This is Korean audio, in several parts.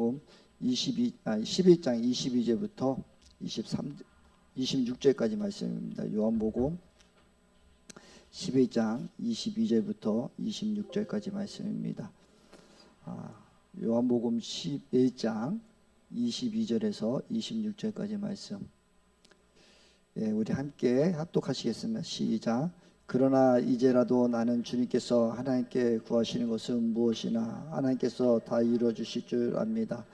요한복음 11장 22절부터 26절까지 말씀입니다. 요한복음 11장 22절부터 26절까지 말씀입니다. 요한복음 11장 22절에서 26절까지 말씀. 우리 함께 합독하시겠습니다. 시작. 그러나 이제라도 나는 주님께서 하나님께 구하시는 것은 무엇이나 하나님께서 다 이루어 주실 줄 압니다.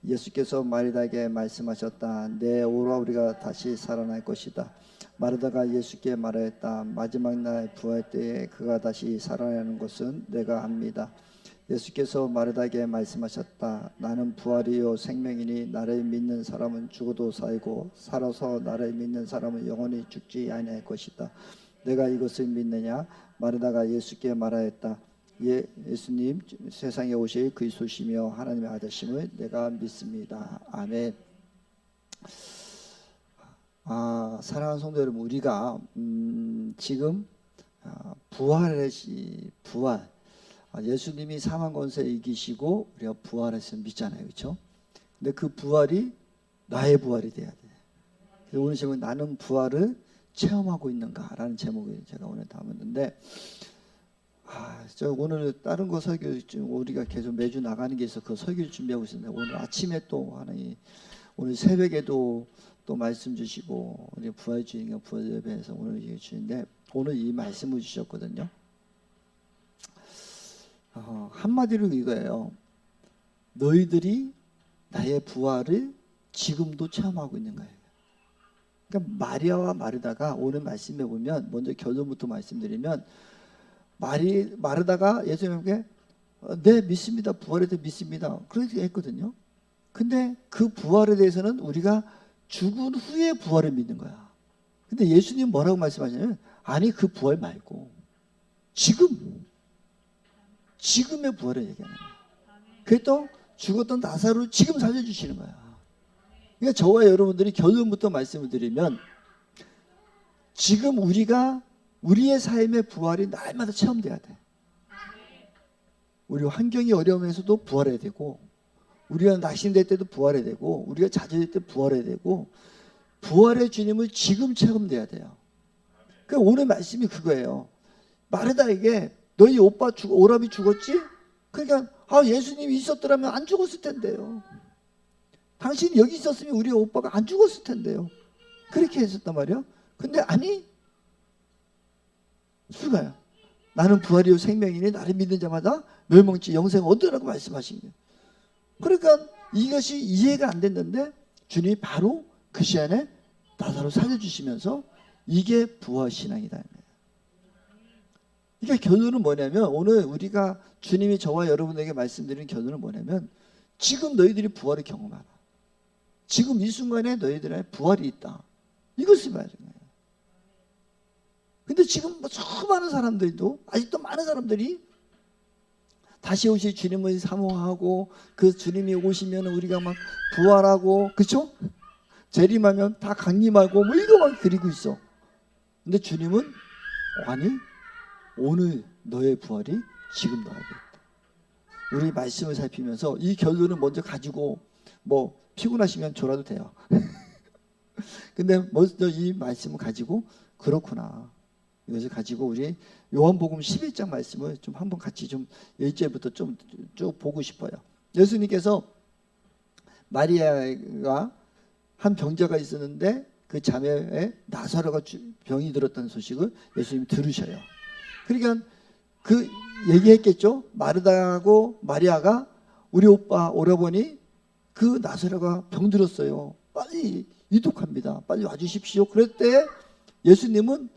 예수께서 마르다에게 말씀하셨다. 내 오라 우리가 다시 살아날 것이다. 마르다가 예수께 말하였다. 마지막 날 부활 때에 그가 다시 살아나는 것은 내가 압니다. 예수께서 마르다에게 말씀하셨다. 나는 부활이요 생명이니 나를 믿는 사람은 죽어도 살고 살아서 나를 믿는 사람은 영원히 죽지 아니할 것이다. 내가 이것을 믿느냐? 마르다가 예수께 말하였다. 예수님 세상에 오실 그리스도시며 하나님의 아들심을 내가 믿습니다. 아멘. 사랑하는 성도 여러분, 우리가 지금 부활 예수님이 사망 권세 이기시고 우리가 부활했으면 믿잖아요, 그렇죠? 근데 그 부활이 나의 부활이 돼야 돼. 그래서 오늘 제목은 나는 부활을 체험하고 있는가라는 제목을 제가 오늘 담았는데, 저 오늘 다른 거 설교 우리가 계속 매주 나가는 게 있어 그 설교를 준비하고 있었는데 오늘 아침에 또 하나님 오늘 새벽에도 또 말씀 주시고 우리 부활 주인가 부활 예배에서 오늘 얘기 주는데 오늘 이 말씀을 주셨거든요. 한마디로 이거예요. 너희들이 나의 부활을 지금도 체험하고 있는 거예요. 그러니까 마리아와 마르다가 오늘 말씀해 보면 먼저 결론부터 말씀드리면 마르다가 예수님께 네 믿습니다. 부활에 대해 믿습니다. 그렇게 했거든요. 근데 그 부활에 대해서는 우리가 죽은 후에 부활을 믿는 거야. 근데 예수님 뭐라고 말씀하시냐면 아니 그 부활 말고 지금의 부활을 얘기하는 거예요. 그게 또 죽었던 나사로를 지금 살려주시는 거야. 그러니까 저와 여러분들이 결론부터 말씀을 드리면 지금 우리가 우리의 삶의 부활이 날마다 체험돼야 돼. 우리 환경이 어려우면서도 부활해야 되고 우리가 낙심될 때도 부활해야 되고 우리가 좌절될 때 부활해야 되고 부활의 주님을 지금 체험돼야 돼요. 그러니까 오늘 말씀이 그거예요. 마르다에게 너희 오빠 오람이 죽었지? 그러니까 예수님이 있었더라면 안 죽었을 텐데요. 당신이 여기 있었으면 우리 오빠가 안 죽었을 텐데요. 그렇게 했었단 말이에요. 근데 아니 수가요. 나는 부활이요 생명이니 나를 믿는 자마다 멸망치 영생 얻으라고 말씀하신 거예요. 그러니까 이것이 이해가 안 됐는데 주님이 바로 그 시간에 나사로 살려주시면서 이게 부활신앙이다. 그러니까 결론은 뭐냐면 오늘 우리가 주님이 저와 여러분에게 말씀드리는 결론은 뭐냐면 지금 너희들이 부활을 경험하라. 지금 이 순간에 너희들의 부활이 있다. 이것을 말하는 거예요. 근데 지금 수많은 사람들도 아직도 많은 사람들이 다시 오실 주님을 사모하고 그 주님이 오시면 우리가 막 부활하고 그렇죠? 재림하면 다 강림하고 뭐 이거만 그리고 있어. 근데 주님은 아니 오늘 너의 부활이 지금 너에게 있다. 우리 말씀을 살피면서 이 결론을 먼저 가지고 뭐 피곤하시면 졸아도 돼요. 근데 먼저 이 말씀을 가지고 그렇구나. 이것을 가지고 우리 요한복음 11장 말씀을 좀 한번 같이 좀 1절부터 좀 쭉 보고 싶어요. 예수님께서 마리아가 한 병자가 있었는데 그 자매에 나사로가 병이 들었다는 소식을 예수님이 들으셔요. 그러니까 그 얘기했겠죠. 마르다하고 마리아가 우리 오빠 오라버니 그 나사로가 병 들었어요. 빨리 이독합니다. 빨리 와주십시오. 그럴 때 예수님은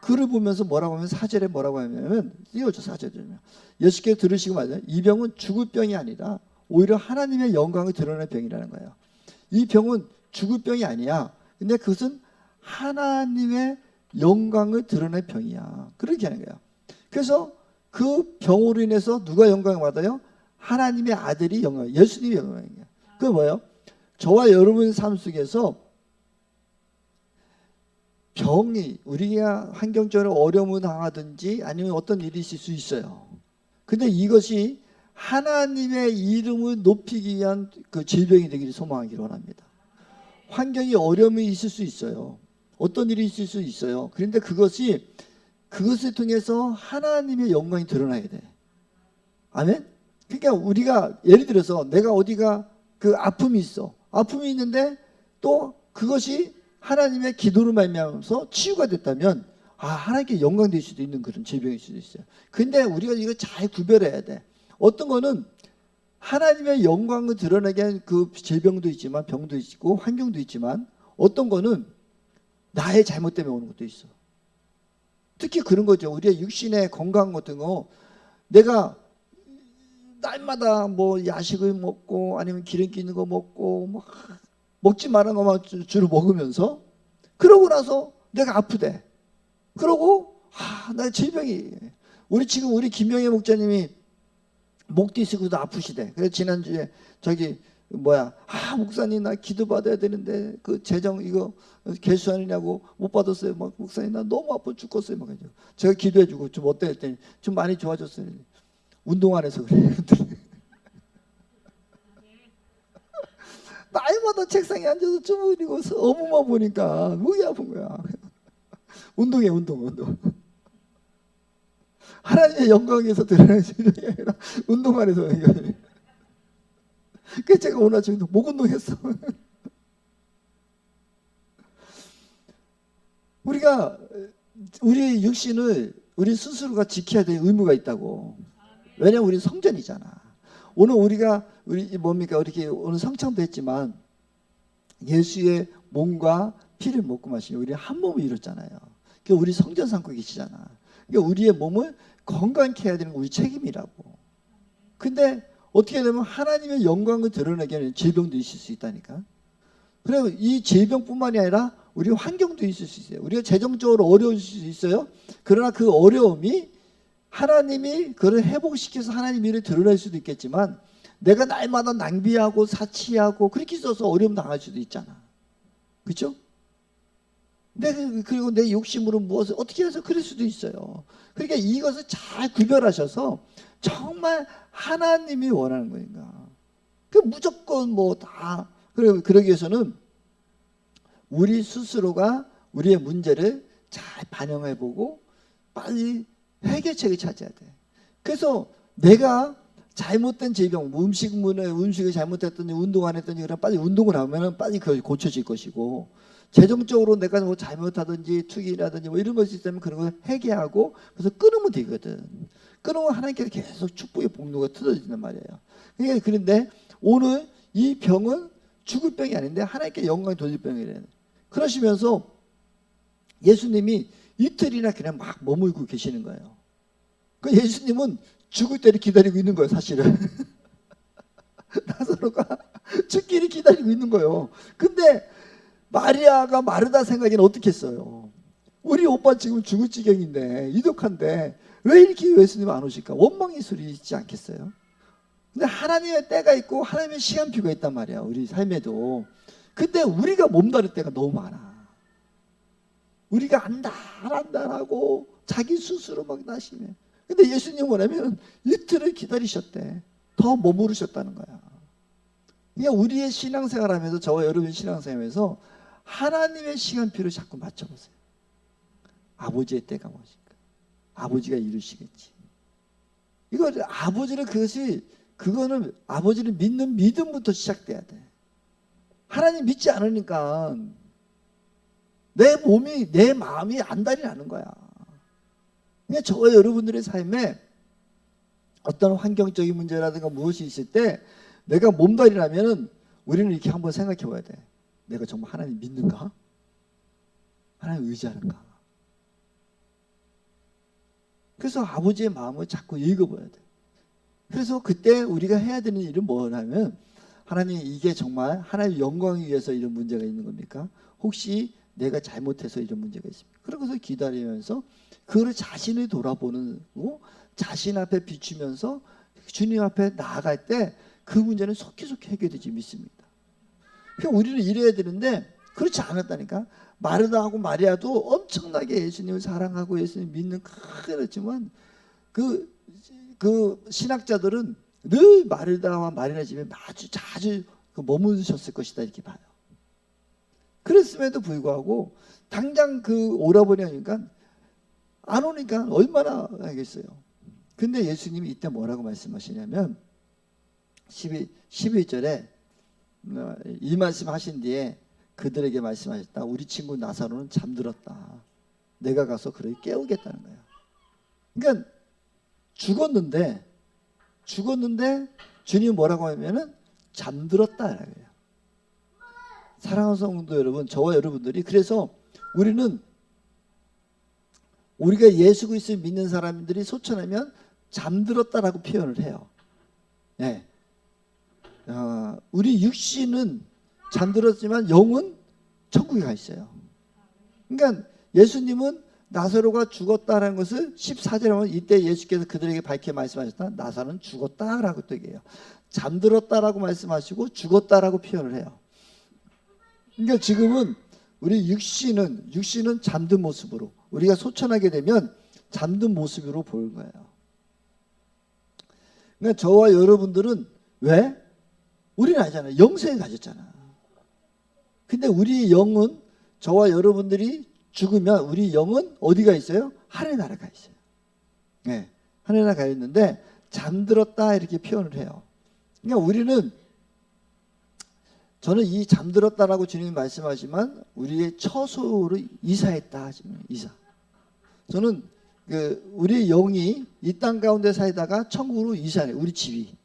그를 보면서 뭐라고 하면 4절에 뭐라고 하냐면 띄워줘 4절에 예수께서 들으시고 말하잖아요. 이 병은 죽을 병이 아니라 오히려 하나님의 영광을 드러낼 병이라는 거예요. 이 병은 죽을 병이 아니야. 근데 그것은 하나님의 영광을 드러낼 병이야. 그렇게 하는 거예요. 그래서 그 병으로 인해서 누가 영광을 받아요? 하나님의 아들이 영광, 예수님이 영광이에요. 그게 뭐예요? 저와 여러분의 삶 속에서 병이 우리가 환경적으로 어려움을 당하든지 아니면 어떤 일이 있을 수 있어요. 근데 이것이 하나님의 이름을 높이기 위한 그 질병이 되기를 소망하기를 원합니다. 환경이 어려움이 있을 수 있어요. 어떤 일이 있을 수 있어요. 그런데 그것을 통해서 하나님의 영광이 드러나야 돼. 아멘? 그러니까 우리가 예를 들어서 내가 어디가 그 아픔이 있어. 아픔이 있는데 또 그것이 하나님의 기도로 말미암아서 치유가 됐다면 하나님께 영광될 수도 있는 그런 질병일 수도 있어요. 근데 우리가 이거 잘 구별해야 돼. 어떤 거는 하나님의 영광을 드러나게 한 그 질병도 있지만 병도 있고 환경도 있지만 어떤 거는 나의 잘못 때문에 오는 것도 있어. 특히 그런 거죠. 우리의 육신의 건강 같은 거 내가 날마다 뭐 야식을 먹고 아니면 기름기 있는 거 먹고 뭐 먹지 말은 것만 주로 먹으면서 그러고 나서 내가 아프대. 그러고 나 질병이 우리 김영애 목사님이 목 디스크도 아프시대. 그래서 지난주에 목사님 나 기도 받아야 되는데 그 재정 이거 개수하느냐고 못 받았어요. 막 목사님 나 너무 아파 죽겠어요. 막 제가 기도해주고 좀 어때 했더니 좀 많이 좋아졌어요. 운동 안 해서 그래요. 날마다 책상에 앉아서 주무리고 어부만 보니까 목이 아픈 거야. 운동. 하나님의 영광에서 드러나는 질병이 아니라 운동 안 해서. 그래서 제가 오늘 아침에 목 운동했어. 우리가 우리의 육신을 우리 스스로가 지켜야 될 의무가 있다고. 왜냐면 우리 성전이잖아. 오늘 우리가 이렇게 오늘 성찬도 했지만 예수의 몸과 피를 먹고 마시면 우리 한 몸을 이뤘잖아요. 그러니까 우리 성전 삼고 계시잖아. 그러니까 우리의 몸을 건강케 해야 되는 건 우리 책임이라고. 근데 어떻게 되면 하나님의 영광을 드러내게 하는 질병도 있을 수 있다니까. 그리고 이 질병뿐만이 아니라 우리 환경도 있을 수 있어요. 우리가 재정적으로 어려울 수 있어요. 그러나 그 어려움이 하나님이 그를 회복시켜서 하나님 일을 드러낼 수도 있겠지만 내가 날마다 낭비하고 사치하고 그렇게 있어서 어려움 당할 수도 있잖아. 그렇죠? 그리고 내 욕심으로 무엇을 어떻게 해서 그럴 수도 있어요. 그러니까 이것을 잘 구별하셔서 정말 하나님이 원하는 거니까. 그 무조건 그러기 위해서는 우리 스스로가 우리의 문제를 잘 반영해보고 빨리 해결책을 찾아야 돼. 그래서 내가 잘못된 질병, 음식을 잘못했더니 운동 안 했더니 그럼 빨리 운동을 하면 빨리 그걸 고쳐질 것이고 재정적으로 내가 뭐 잘못하든지 투기라든지 뭐 이런 것이 있다면 그런 걸 회개하고 그래서 끊으면 되거든. 끊으면 하나님께서 계속 축복의 복로가 틀어진단 말이에요. 그런데 오늘 이 병은 죽을 병이 아닌데 하나님께 영광이 돌릴 병이래. 그러시면서 예수님이 이틀이나 그냥 막 머물고 계시는 거예요. 그 예수님은 죽을 때를 기다리고 있는 거예요, 사실은. 나사로가 죽기를 기다리고 있는 거예요. 근데 마리아가 마르다 생각에는 어떻게 했어요? 우리 오빠 지금 죽을 지경인데 이독한데 왜 이렇게 예수님 안 오실까? 원망의 소리 있지 않겠어요? 근데 하나님의 때가 있고 하나님의 시간표가 있단 말이야, 우리 삶에도. 근데 우리가 몸다릴 때가 너무 많아. 우리가 안달하고 자기 스스로 막 나시네. 근데 예수님 뭐냐면 이틀을 기다리셨대. 더 머무르셨다는 거야. 그러니까 우리의 신앙생활하면서 저와 여러분의 신앙생활하면서 하나님의 시간표를 자꾸 맞춰보세요. 아버지의 때가 무엇일까? 아버지가 이루시겠지. 이거 그거는 아버지를 믿는 믿음부터 시작돼야 돼. 하나님 믿지 않으니까 내 마음이 안달이 나는 거야. 그러니까 저와 여러분들의 삶에 어떤 환경적인 문제라든가 무엇이 있을 때 내가 몸달이 나면은 우리는 이렇게 한번 생각해 봐야 돼. 내가 정말 하나님 믿는가? 하나님 의지하는가? 그래서 아버지의 마음을 자꾸 읽어봐야 돼. 그래서 그때 우리가 해야 되는 일은 뭐냐면 하나님 이게 정말 하나님의 영광을 위해서 이런 문제가 있는 겁니까? 혹시 내가 잘못해서 이런 문제가 있습니까? 그러고서 기다리면서 그를 자신을 돌아보는 거 자신 앞에 비추면서 주님 앞에 나아갈 때 그 문제는 속히 해결되지 믿습니다. 그러니까 우리는 이래야 되는데 그렇지 않았다니까. 마르다하고 마리아도 엄청나게 예수님을 사랑하고 예수님 믿는 그렇지만 그 신학자들은 늘 마르다와 마리나 집에 아주 자주 머무르셨을 것이다 이렇게 봐요. 그랬음에도 불구하고 당장 그 오라버니 하니까 안 오니까 얼마나 하겠어요. 근데 예수님이 이때 뭐라고 말씀하시냐면 11절에 이 말씀 하신 뒤에 그들에게 말씀하셨다. 우리 친구 나사로는 잠들었다. 내가 가서 그를 깨우겠다는 거예요. 그러니까 죽었는데 주님 뭐라고 하면은 잠들었다라는 거예요. 사랑하는 성도 여러분, 저와 여러분들이 그래서 우리가 예수 그리스도를 믿는 사람들이 소천하면 잠들었다라고 표현을 해요. 네. 우리 육신은 잠들었지만 영은 천국에 가 있어요. 그러니까 예수님은 나사로가 죽었다라는 것을 14절에 보면 이때 예수께서 그들에게 밝게 말씀하셨다. 나사로는 죽었다라고 또 얘기해요. 잠들었다라고 말씀하시고 죽었다라고 표현을 해요. 그러니까 지금은 우리 육신은 잠든 모습으로, 우리가 소천하게 되면 잠든 모습으로 보일 거예요. 그러니까 저와 여러분들은 왜? 우리는 알잖아요. 영생을 가졌잖아. 근데 우리 영은, 저와 여러분들이 죽으면 우리 영은 어디가 있어요? 하늘의 나라에 가 있어요. 네, 하늘의 나라에 가 있는데 잠들었다 이렇게 표현을 해요. 그러니까 저는 이 잠들었다라고 주님이 말씀하시지만 우리의 처소로 이사했다 하시면 이사. 저는 우리 영이 이 땅 가운데 살다가 천국으로 이사해요. 우리 집이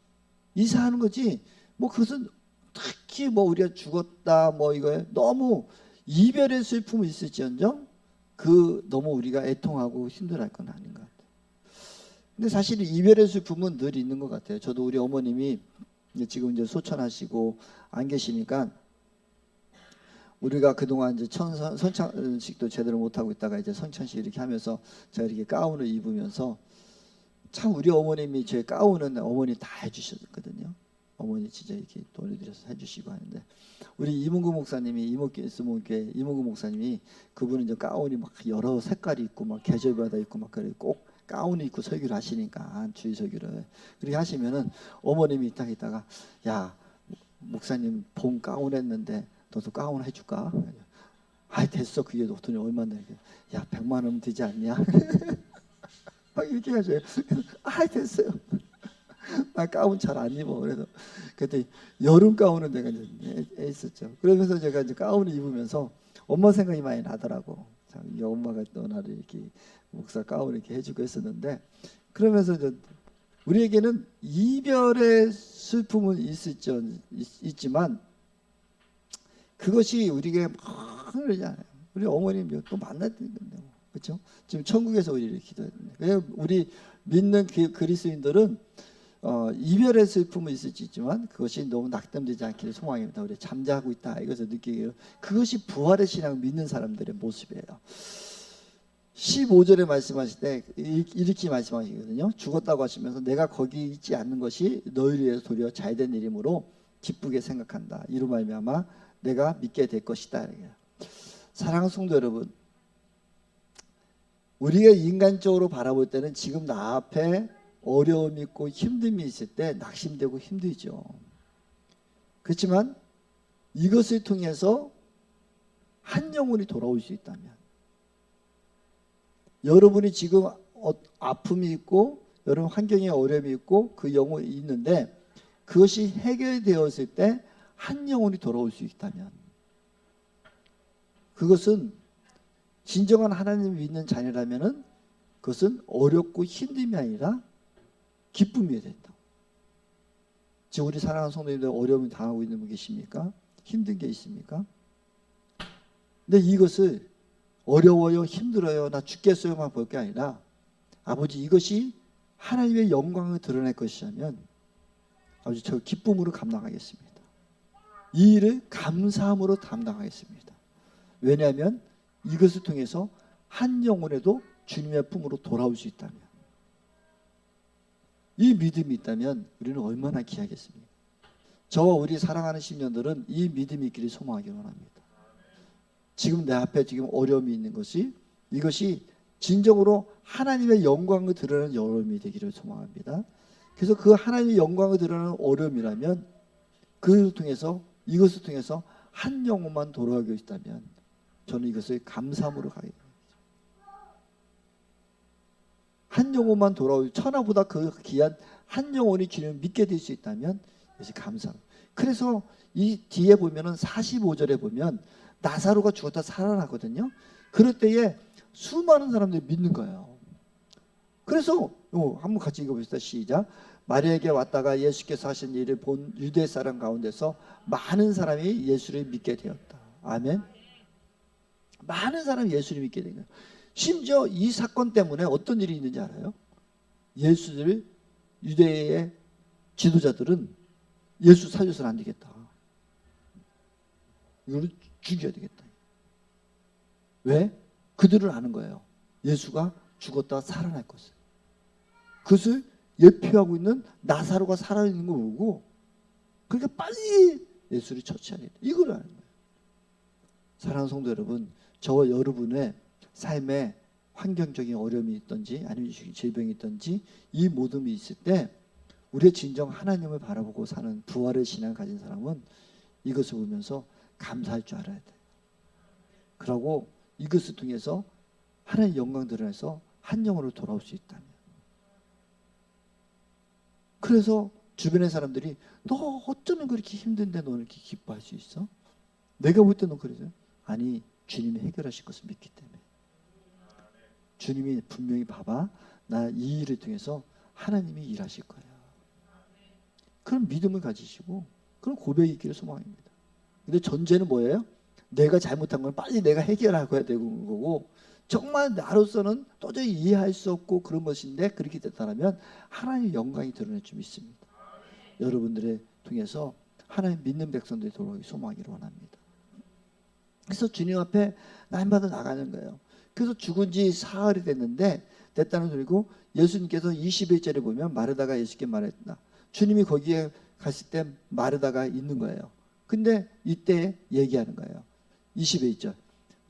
이사하는 거지. 뭐 그것은 특히 뭐 우리가 죽었다 뭐 이거에 너무 이별의 슬픔이 있을지언정 너무 우리가 애통하고 힘들어할 건 아닌 것 같아요. 근데 사실 이별의 슬픔은 늘 있는 것 같아요. 저도 우리 어머님이 지금 이제 소천하시고 안 계시니까 우리가 그동안 이제 선창식도 제대로 못하고 있다가 이제 선창식 이렇게 하면서 제가 이렇게 가운을 입으면서 참 우리 어머님이 제 가운은 어머니 다 해주셨거든요. 어머니 진짜 이렇게 돈을 들여서 해주시고 하는데 우리 이문구 목사님이 이문구 목사님이 그분은 이제 가운이 막 여러 색깔이 있고 막 계절마다 있고 막 그래 꼭 가운을 입고 설교를 하시니까 주일 설교를 그렇게 하시면은 어머님이 딱 있다가 야 목사님 봄 가운 했는데 너도 가운 해줄까? 아 됐어 그게 돈이 얼마인데 야 100만 원 되지 않냐? 막 이렇게 하셔요. 아 됐어요. 나 가운 잘 안 입어. 그래서 그때 여름 가운은 내가 이제 했었죠. 그러면서 제가 이제 가운을 입으면서 엄마 생각이 많이 나더라고. 참, 이 엄마가 또 나를 이렇게 목사 가운 이렇게 해주고 했었는데 그러면서 이제 우리에게는 이별의 슬픔은 있지만 그것이 우리에게 막 그러잖아요. 우리 어머님 또 만날 때 그렇죠? 지금 천국에서 우리를 기도했는데 우리 믿는 그리스도인들은 이별의 슬픔은 있을 수 있지만 그것이 너무 낙담되지 않기를 소망합니다. 우리 잠자고 있다 이것을 느끼기를 그것이 부활의 신앙을 믿는 사람들의 모습이에요. 15절에 말씀하실 때 이렇게 말씀하시거든요. 죽었다고 하시면서 내가 거기 있지 않는 것이 너희를 위해서 도리어 잘된 일이므로 기쁘게 생각한다. 이로 말미암아 내가 믿게 될 것이다. 사랑하는 성도 여러분, 우리가 인간적으로 바라볼 때는 지금 나 앞에 어려움이 있고 힘듦이 있을 때 낙심되고 힘들죠. 그렇지만 이것을 통해서 한 영혼이 돌아올 수 있다면 여러분이 지금 아픔이 있고 여러분 환경에 어려움이 있고 그 영혼이 있는데 그것이 해결되었을 때 한 영혼이 돌아올 수 있다면 그것은 진정한 하나님을 믿는 자녀라면은 그것은 어렵고 힘듦이 아니라 기쁨이 된다. 지금 우리 사랑하는 성도님들 어려움을 당하고 있는 분 계십니까? 힘든 게 있습니까? 근데 이것을 어려워요, 힘들어요, 나 죽겠어요만 볼 게 아니라 아버지 이것이 하나님의 영광을 드러낼 것이라면 아버지 저 기쁨으로 감당하겠습니다. 이 일을 감사함으로 감당하겠습니다. 왜냐하면 이것을 통해서 한 영혼에도 주님의 품으로 돌아올 수 있다면 이 믿음이 있다면 우리는 얼마나 귀하겠습니까? 저와 우리 사랑하는 신년들은 이 믿음이 있기를 소망하기 원합니다. 지금 내 앞에 지금 어려움이 있는 것이 이것이 진정으로 하나님의 영광을 드러내는 어려움이 되기를 소망합니다. 그래서 그 하나님의 영광을 드러나는 어려움이라면 이것을 통해서 한 영혼만 돌아가고 있다면 저는 이것을 감사함으로 가게 됩니다. 한 영혼만 돌아오고 천하보다 그 귀한 한 영혼이 주님을 믿게 될 수 있다면 이것이 감사합니다. 그래서 이 뒤에 보면은 45절에 보면 나사로가 죽었다 살아나거든요. 그럴 때에 수많은 사람들이 믿는 거예요. 그래서 한번 같이 읽어봅시다. 시작. 마리아에게 왔다가 예수께서 하신 일을 본 유대 사람 가운데서 많은 사람이 예수를 믿게 되었다. 아멘. 많은 사람이 예수를 믿게 된 거예요. 심지어 이 사건 때문에 어떤 일이 있는지 알아요? 예수를 유대의 지도자들은 예수 살려서는 안 되겠다. 이거를 죽여야 되겠다. 왜? 그들은 아는 거예요. 예수가 죽었다 살아날 것을. 그것을 예표하고 있는 나사로가 살아있는 걸 보고 그러니까 빨리 예수를 처치하겠다. 이걸 아는 거예요. 사랑하는 성도 여러분, 저와 여러분의 삶에 환경적인 어려움이 있든지 아니면 질병이 있든지 이 모둠이 있을 때 우리의 진정 하나님을 바라보고 사는 부활의 신앙을 가진 사람은 이것을 보면서 감사할 줄 알아야 돼요. 그러고 이것을 통해서 하나님의 영광 드러내서 한 영혼으로 돌아올 수 있다면. 그래서 주변의 사람들이 너 어쩌면 그렇게 힘든데 너는 이렇게 기뻐할 수 있어? 내가 볼 때 너 그러죠? 아니 주님이 해결하실 것을 믿기 때문에. 주님이 분명히 봐봐 나 이 일을 통해서 하나님이 일하실 거야. 그런 믿음을 가지시고 그런 고백이 있기를 소망합니다. 근데 전제는 뭐예요? 내가 잘못한 건 빨리 내가 해결하고 해야 되는 거고 정말 나로서는 도저히 이해할 수 없고 그런 것인데 그렇게 됐다면 하나님의 영광이 드러낼 줄 믿습니다. 여러분들의 통해서 하나님 믿는 백성들이 돌아오기 소망하기를 원합니다. 그래서 주님 앞에 날마다 나가는 거예요. 그래서 죽은 지 사흘이 됐다는 소리고 예수님께서 21절에 보면 마르다가 예수께 말했다. 주님이 거기에 갔을 때 마르다가 있는 거예요. 근데 이때 얘기하는 거예요. 21절.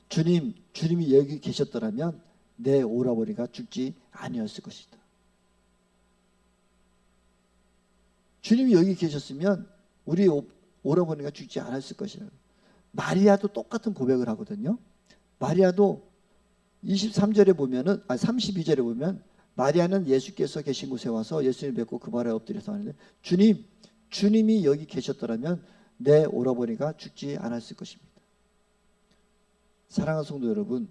주님이 여기 계셨더라면 내 오라버니가 죽지 아니었을 것이다. 주님이 여기 계셨으면 우리 오라버니가 죽지 않았을 것이다. 마리아도 똑같은 고백을 하거든요. 마리아도 23절에 보면은 32절에 보면 마리아는 예수께서 계신 곳에 와서 예수님을 뵙고 그 발에 엎드려서 하는데 주님이 여기 계셨더라면 내 오라버니가 죽지 않았을 것입니다. 사랑하는 성도 여러분,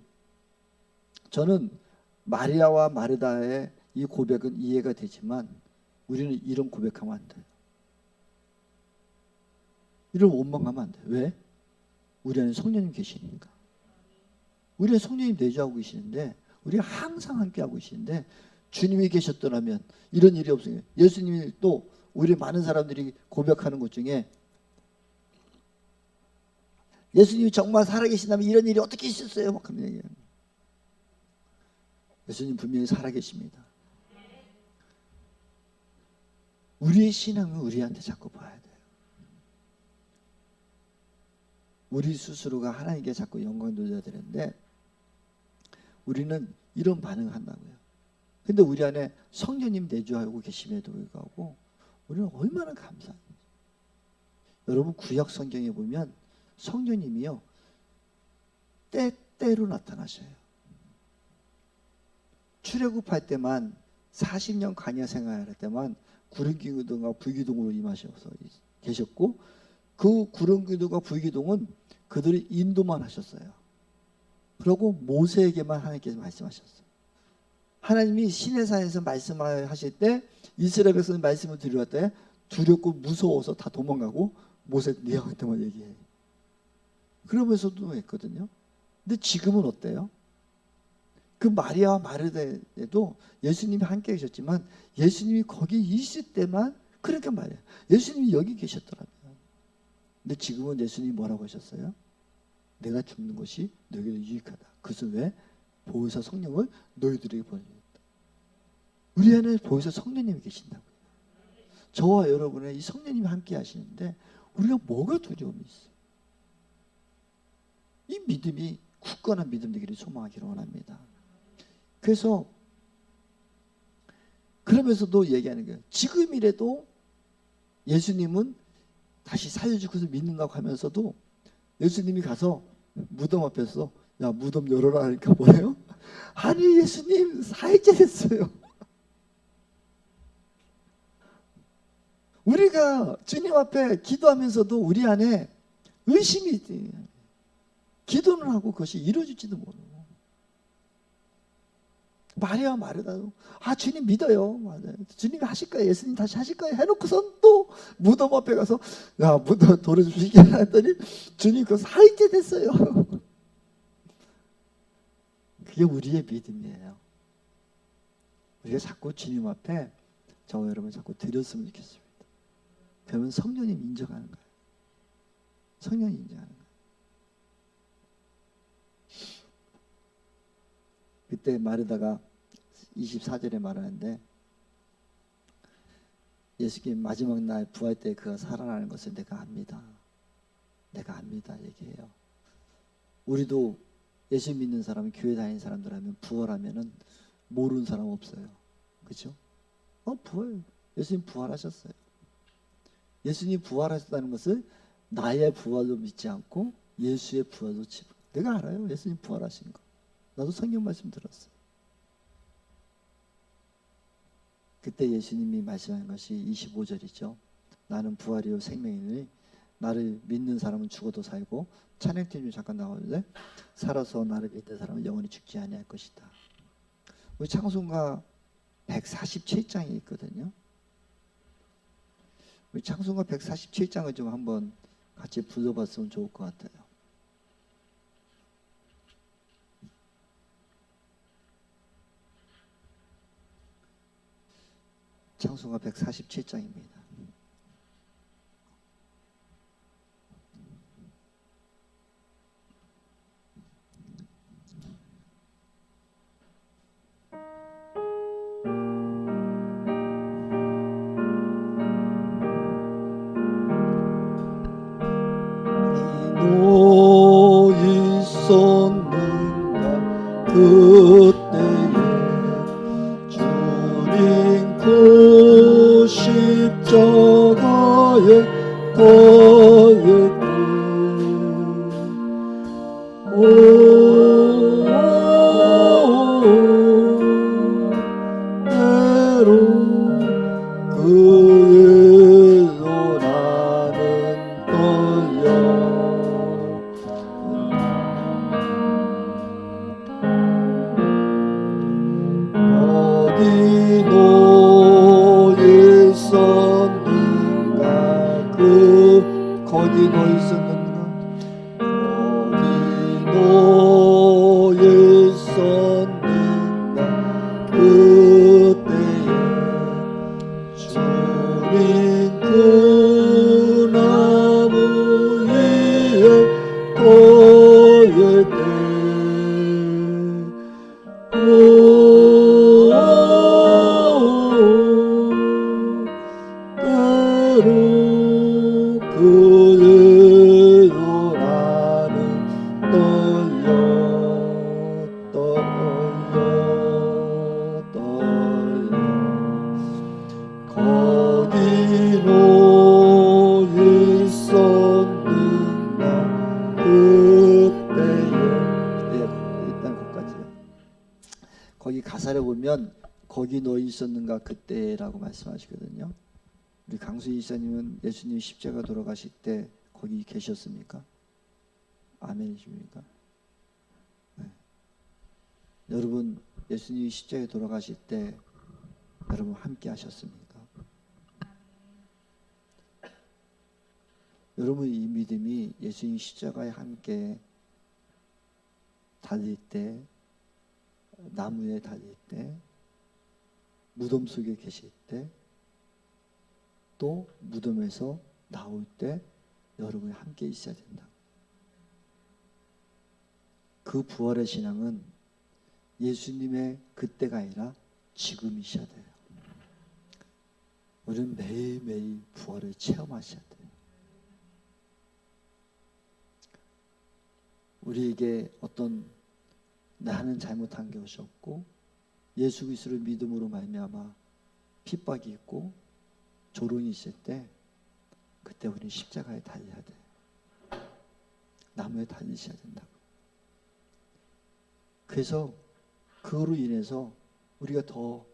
저는 마리아와 마르다의 이 고백은 이해가 되지만 우리는 이런 고백하면 안 돼요. 이런 원망하면 안 돼요. 왜? 우리 안에 성령님 계시니까. 우리 안에 성령님 내주하고 계시는데 우리가 항상 함께하고 계시는데 주님이 계셨더라면 이런 일이 없어요. 예수님이 또 우리 많은 사람들이 고백하는 것 중에 예수님이 정말 살아계신다면 이런 일이 어떻게 있었어요? 막 그런 얘기해요. 예수님 분명히 살아계십니다. 우리의 신앙은 우리한테 자꾸 봐야 돼요. 우리 스스로가 하나님께 자꾸 영광 돌려야 되는데 우리는 이런 반응을 한다고요. 근데 우리 안에 성령님 내주하고 계심에도 불구하고 우리는 얼마나 감사해요. 여러분 구약 성경에 보면 성령님이요 때때로 나타나셔요. 출애굽할 때만 40년 광야 생활할 때만 구름 기둥과 불기둥으로 임하셔서 계셨고 그 구름 기둥과 불기둥은 그들이 인도만 하셨어요. 그리고 모세에게만 하나님께서 말씀하셨어요. 하나님이 시내산에서 말씀하실 때 이스라엘 백성이 말씀을 드릴 때 두렵고 무서워서 다 도망가고 모세 네가 그때만 얘기해. 그러면서도 했거든요. 근데 지금은 어때요? 그 마리아와 마르다에도 예수님이 함께 계셨지만 예수님이 거기 있을 때만 그러니까 말이에요. 예수님이 여기 계셨더라고요. 근데 지금은 예수님이 뭐라고 하셨어요? 내가 죽는 것이 너희에게 유익하다. 그것은 왜? 보혜사 성령을 너희들에게 보내주겠다. 우리 안에 보혜사 성령님이 계신다고요. 저와 여러분의 이 성령님이 함께 하시는데 우리가 뭐가 두려움이 있어요? 이 믿음이 굳건한 믿음 되기를 소망하기를 원합니다. 그래서 그러면서도 얘기하는 거예요. 지금이라도 예수님은 다시 살려주고서 믿는다고 하면서도 예수님이 가서 무덤 앞에서 야 무덤 열어라 하니까 뭐래요? 아니 예수님 사흘째 됐어요. 우리가 주님 앞에 기도하면서도 우리 안에 의심이 있대. 기도는 하고 그것이 이루어질지도 모르고. 마리아 마르다도 주님 믿어요. 맞아요. 주님이 하실 거예요. 예수님 다시 하실 거예요. 해놓고선 또 무덤 앞에 가서 야 무덤 돌을 좀 쉬게 했더니 주님 그거 사흘째 됐어요. 그게 우리의 믿음이에요. 우리가 자꾸 주님 앞에 저와 여러분 자꾸 드렸으면 좋겠습니다. 그러면 성령님 인정하는 거예요. 성령님 인정하는 거예요. 그때 마르다가 24절에 말하는데 예수님 마지막 날 부활 때 그가 살아나는 것을 내가 압니다. 내가 압니다 얘기해요. 우리도 예수 믿는 사람, 교회 다니는 사람들 하면 부활하면은 모르는 사람 없어요. 그렇죠? 부활. 예수님 부활하셨어요. 예수님 부활하셨다는 것을 나의 부활로 믿지 않고 예수의 부활로 치. 내가 알아요. 예수님 부활하신 거. 나도 성경 말씀 들었어요. 그때 예수님이 말씀한 것이 25절이죠. 나는 부활이요 생명이니 나를 믿는 사람은 죽어도 살고, 찬양팀 좀 잠깐 나오는데 살아서 나를 믿는 사람은 영원히 죽지 아니할 것이다. 우리 창송가 147장이 있거든요. 우리 창송가 147장을 좀 한번 같이 불러봤으면 좋을 것 같아요. 창송가 147장입니다. 너 있었는가 그때에 주님 그 십자가에 달렸고 때로 그일로 나는 떨려 어디 너 있었는가 거기 너 있었는가 거기 너 있었는가 그때에 주님 그 나무 위에 떨릴 때 때로 그대로 나는 떨려 거기 너 있었는가 그때에. 일단 거기까지요. 거기 가사를 보면 거기 너 있었는가 그때라고 말씀하시거든요. 우리 강수희 이사님은 예수님 십자가 돌아가실 때 거기 계셨습니까? 아멘이십니까? 네. 여러분 예수님이 십자가에 돌아가실 때 여러분 함께 하셨습니까? 여러분 이 믿음이 예수님 십자가에 함께 달릴 때, 나무에 달릴 때, 무덤 속에 계실 때, 또 무덤에서 나올 때 여러분이 함께 있어야 된다. 그 부활의 신앙은 예수님의 그때가 아니라 지금이셔야 돼요. 우리는 매일매일 부활을 체험하셔야 돼요. 우리에게 어떤 나는 잘못한 것이 없고 예수 그리스도를 믿음으로 말미암아 핍박이 있고 조롱이 있을 때 그때 우리는 십자가에 달려야 돼. 나무에 달리셔야 된다고. 그래서 그로 인해서 우리가 더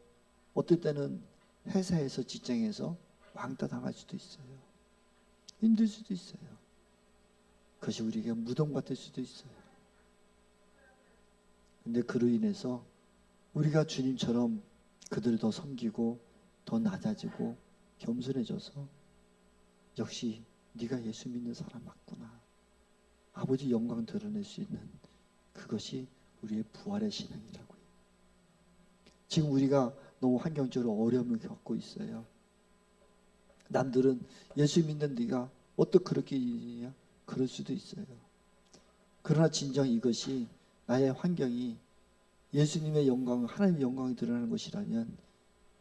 어떨 때는 회사에서 직장에서 왕따 당할 수도 있어요. 힘들 수도 있어요. 그것이 우리에게 무덤 같을 수도 있어요. 근데 그로 인해서 우리가 주님처럼 그들을 더 섬기고 더 낮아지고 겸손해져서 역시 네가 예수 믿는 사람 맞구나, 아버지 영광 드러낼 수 있는 그것이 우리의 부활의 신앙이라고요. 지금 우리가 너무 환경적으로 어려움을 겪고 있어요. 남들은 예수 믿는 네가 어떻게 그렇게 있느냐 그럴 수도 있어요. 그러나 진정 이것이 나의 환경이 예수님의 영광, 하나님의 영광이 드러나는 것이라면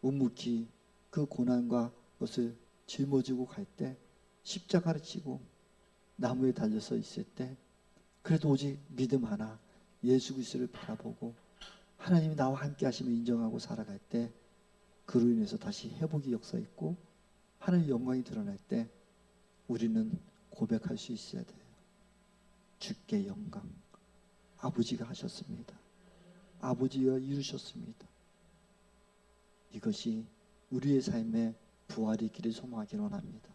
묵묵히 그 고난과 그것을 짊어지고 갈 때, 십자가를 지고 나무에 달려서 있을 때 그래도 오직 믿음 하나, 예수 그리스도를 바라보고 하나님이 나와 함께 하심을 인정하고 살아갈 때 그로 인해서 다시 회복이 역사 있고 하나님의 영광이 드러날 때 우리는 고백할 수 있어야 돼요. 주께 영광, 아버지가 하셨습니다. 아버지가 이루셨습니다. 이것이 우리의 삶의 부활의 길을 소망하기 원합니다.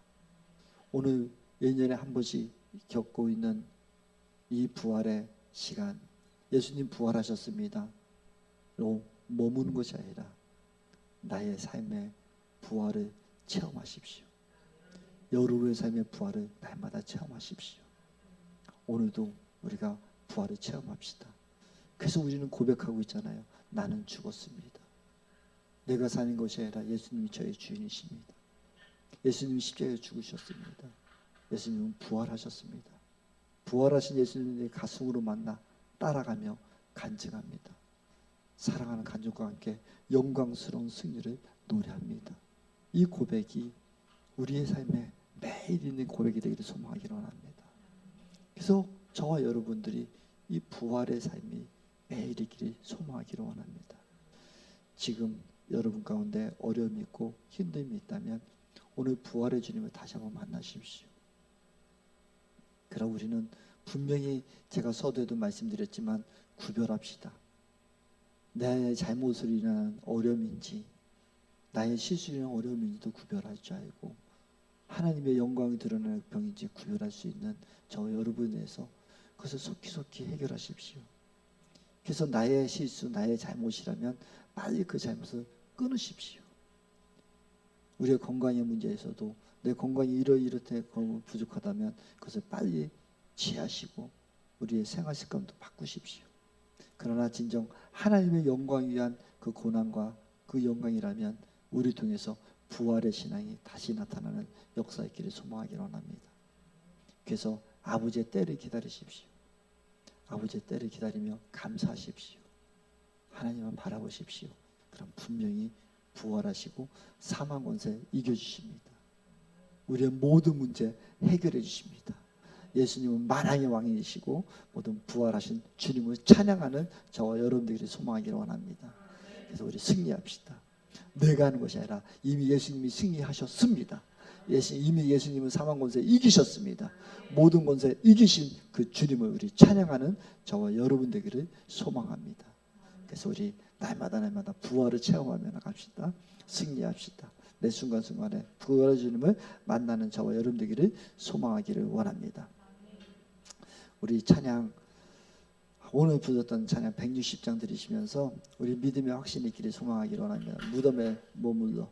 오늘 1년에 한 번씩 겪고 있는 이 부활의 시간, 예수님 부활하셨습니다 로 머무는 것이 아니라 나의 삶의 부활을 체험하십시오. 여러분의 삶의 부활을 날마다 체험하십시오. 오늘도 우리가 부활을 체험합시다. 그래서 우리는 고백하고 있잖아요. 나는 죽었습니다. 내가 사는 것이 아니라 예수님이 저의 주인이십니다. 예수님이 십자가에 죽으셨습니다. 예수님은 부활하셨습니다. 부활하신 예수님의 가슴으로 만나 따라가며 간증합니다. 사랑하는 가족과 함께 영광스러운 승리를 노래합니다. 이 고백이 우리의 삶에 매일 있는 고백이 되기를 소망하기를 원합니다. 그래서 저와 여러분들이 이 부활의 삶이 매일 있기를 소망하기를 원합니다. 지금 여러분 가운데 어려움이 있고 힘듦이 있다면 오늘 부활의 주님을 다시 한번 만나십시오. 그럼 우리는 분명히 제가 서두에도 말씀드렸지만 구별합시다. 내 잘못으로 인한 어려움인지 나의 실수로 인한 어려움인지도 구별할 줄 알고 하나님의 영광이 드러나는 병인지 구별할 수 있는 저 여러분에 대해서 그것을 속히 해결하십시오. 그래서 나의 실수, 나의 잘못이라면 빨리 그 잘못을 끊으십시오. 우리의 건강의 문제에서도 내 건강이 이렇게 부족하다면 그것을 빨리 취하시고 우리의 생활 습관도 바꾸십시오. 그러나 진정 하나님의 영광 위한 그 고난과 그 영광이라면 우리 통해서 부활의 신앙이 다시 나타나는 역사 있기를 소망하기를 원합니다. 그래서 아버지의 때를 기다리십시오. 아버지의 때를 기다리며 감사하십시오. 하나님만 바라보십시오. 그럼 분명히 부활하시고 사망 권세 이겨주십니다. 우리의 모든 문제 해결해 주십니다. 예수님은 만왕의 왕이시고 모든 부활하신 주님을 찬양하는 저와 여러분들이 소망하기를 원합니다. 그래서 우리 승리합시다. 내가 하는 것이 아니라 이미 예수님이 승리하셨습니다. 이미 예수님은 사망 권세 이기셨습니다. 모든 권세 이기신 그 주님을 우리 찬양하는 저와 여러분 되기를 소망합니다. 그래서 우리 날마다 부활을 체험하며 나갑시다. 승리합시다. 매 순간순간에 부활의 주님을 만나는 저와 여러분 되기를 소망하기를 원합니다. 우리 찬양 오늘 부르셨던 찬양 160장 들으시면서 우리 믿음의 확신이 있기를 소망하기를 원합니다. 무덤에 머물러